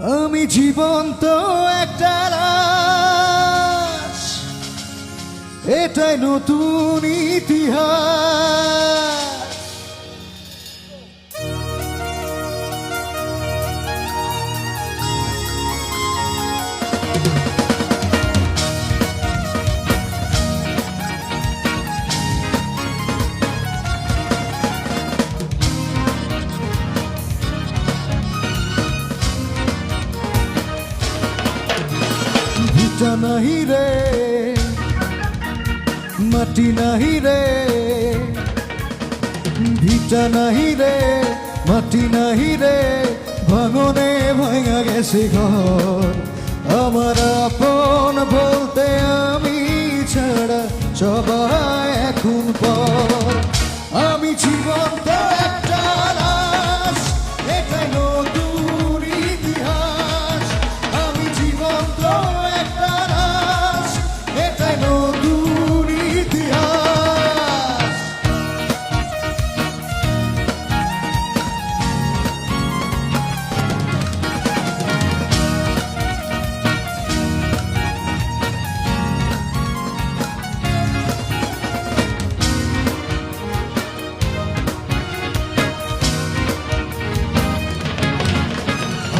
আমি জীবন্ত একটা লাশ, এটাই নতুন ইতিহাস। ভিটা নাহি রে, মাটি নাহি রে, ভিটা নাহি রে, মাটি নাহি রে, ভাঙনে ভাঙা গেছে ঘর। আমার আপন বলতে আমি ছাড়া সবাই এখন পর। আমি জীবন্ত একটা লাশ, এটাই নতুন ইতিহাস। আমি জীবন্ত একটা লাশ, এটাই নতুন ইতিহাস।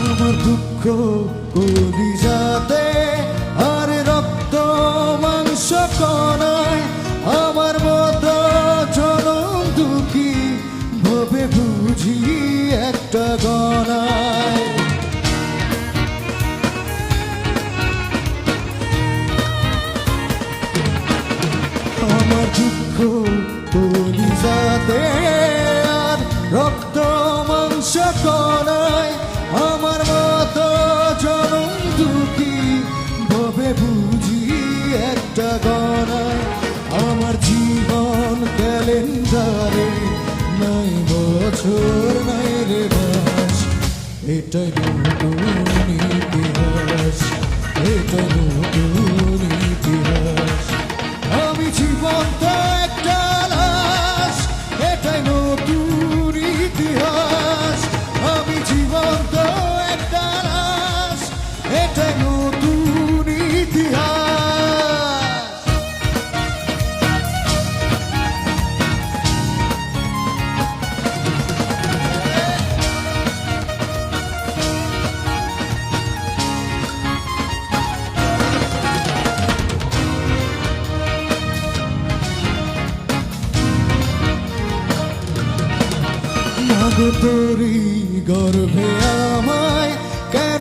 আমার দুঃখ কলিজাতে আর রক্ত মাংস কণায়, আমার মতো জনম দুঃখী ভবে বুঝি একটা গণায়। আমার দুঃখ কলিজাতে আর রক্ত মাংস কণায়, আমার মতো জনম দুঃখী ভবে বুঝি একটা গণায়। আমার জীবন ক্যালেন্ডারে নাই বছর নাই রে মাস, এটাই নতুন ইতিহাস, এটাই নতুন ইতিহাস। আমি জীবন্ত একটা লাশ, এটাই নতুন ইতিহাস। আমি জীবন্ত একটা লাশ, এটাই নতুন ইতিহাস। মাগো তোরি গর্ভে